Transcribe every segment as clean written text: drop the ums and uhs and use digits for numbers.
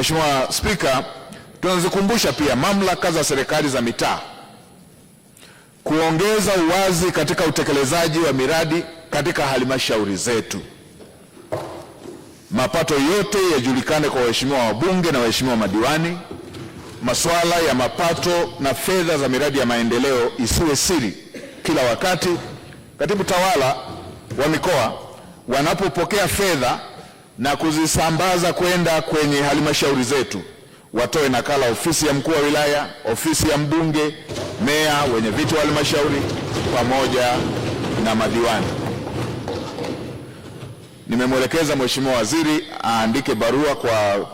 Mheshimiwa Spika, tunazikumbusha pia mamlaka za serikali za mitaa kuongeza uwazi katika utekelezaji wa miradi katika halmashauri zetu. Mapato yote yajulikane kwa waheshimiwa wabunge na waheshimiwa madiwani. Masuala ya mapato na fedha za miradi ya maendeleo isiwe siri. Kila wakati katibu tawala wa mikoa wanapopokea fedha na kuzisambaza kwenda kwenye halmashauri zetu, watoe nakala ofisi ya mkuu wa wilaya, ofisi ya mbunge, meya, wenye viti wa halmashauri pamoja na madiwani. Nimemwelekeza Mheshimiwa Waziri aandike barua kwa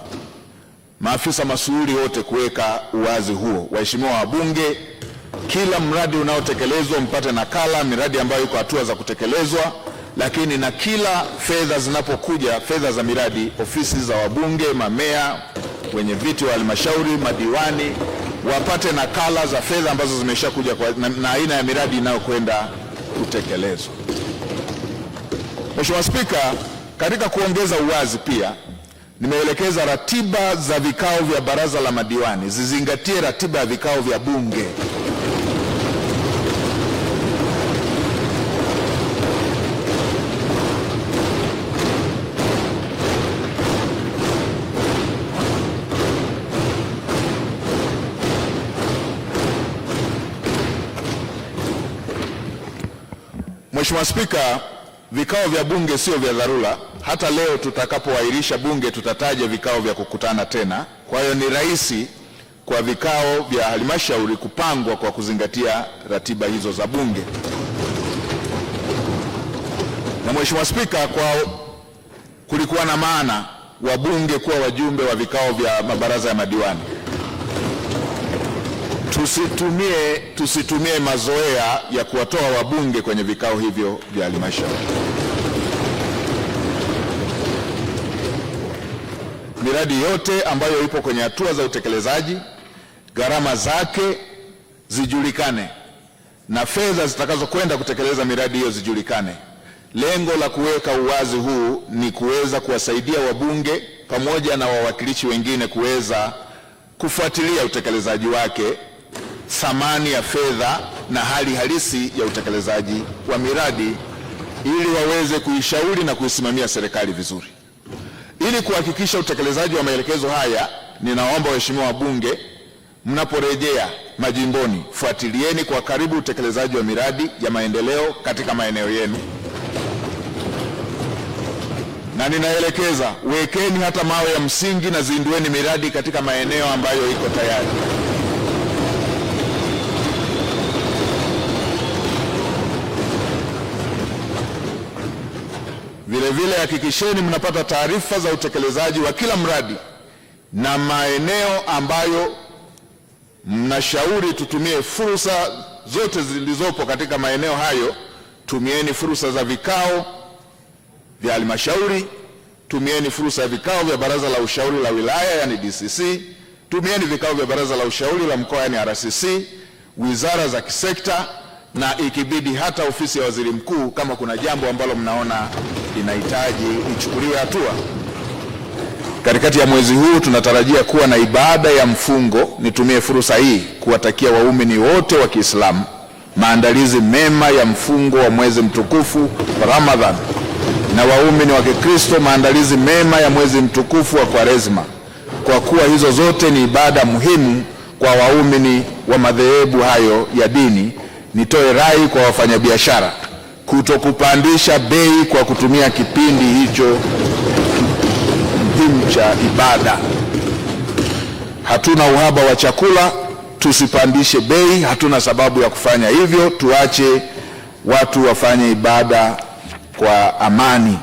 maafisa masuhuri wote kuweka uwazi huo. Waheshimiwa wabunge, kila mradi unaotekelezwa mpate nakala, miradi ambayo iko hatua za kutekelezwa, lakini na kila fedha zinapokuja, fedha za miradi, ofisi za wabunge, mamea, wenye viti wa halmashauri, madiwani wapate nakala za fedha ambazo zimeshakuja na aina ya miradi inayokwenda kutekelezwa. Mheshimiwa Spika, katika kuongeza uwazi pia nimeelekeza ratiba za vikao vya baraza la madiwani zizingatie ratiba ya vikao vya bunge. Mheshimiwa Spika, vikao vya bunge sio vya dharura. Hata leo tutakapoahirisha bunge tutataja vikao vya kukutana tena. Kwa hiyo ni rahisi kwa vikao vya halmashauri kupangwa kwa kuzingatia ratiba hizo za bunge. Na Mheshimiwa Spika, kulikuwa na maana wabunge kuwa wajumbe wa vikao vya mabaraza ya madiwani. Tusitumie mazoea ya kuwatoa wabunge kwenye vikao hivyo vya halmashauri. Miradi yote ambayo ipo kwenye hatua za utekelezaji, gharama zake zijulikane na fedha zitakazokwenda kutekeleza miradi hiyo zijulikane. Lengo la kuweka uwazi huu ni kuweza kuwasaidia wabunge pamoja na wawakilishi wengine kuweza kufuatilia utekelezaji wake, thamani ya fedha na hali halisi ya utekelezaji wa miradi, ili waweze kuishauri na kuisimamia serikali vizuri. Ili kuhakikisha utekelezaji wa maelekezo haya, ninaomba waheshimiwa wabunge, mnaporejea majimboni, fuatilieni kwa karibu utekelezaji wa miradi ya maendeleo katika maeneo yenu, na ninaelekeza wekeni hata mawe ya msingi na zindueni miradi katika maeneo ambayo iko tayari. Vilevile hakikisheni mnapata taarifa za utekelezaji wa kila mradi na maeneo ambayo mnashauri tutumie fursa zote zilizopo katika maeneo hayo. Tumieni fursa za vikao vya halmashauri, tumieni fursa ya vikao vya baraza la ushauri la wilaya yani DCC, tumieni vikao vya baraza la ushauri la mkoa yani RCC, wizara za kisekta na ikibidi hata ofisi ya waziri mkuu kama kuna jambo ambalo mnaona inahitaji ichukuliwe hatua. Katikati ya mwezi huu tunatarajia kuwa na ibada ya mfungo. Nitumie fursa hii kuwatakia waumini wote wa Kiislamu maandalizi mema ya mfungo wa mwezi mtukufu wa Ramadhan, na waumini wa Kikristo maandalizi mema ya mwezi mtukufu wa Kwaresma. Kwa kuwa hizo zote ni ibada muhimu kwa waumini wa madhehebu hayo ya dini, nitoe rai kwa wafanyabiashara kutokupandisha bei kwa kutumia kipindi hicho muhimu cha ibada. Hatuna uhaba wa chakula, tusipandishe bei, hatuna sababu ya kufanya hivyo. Tuache watu wafanye ibada kwa amani.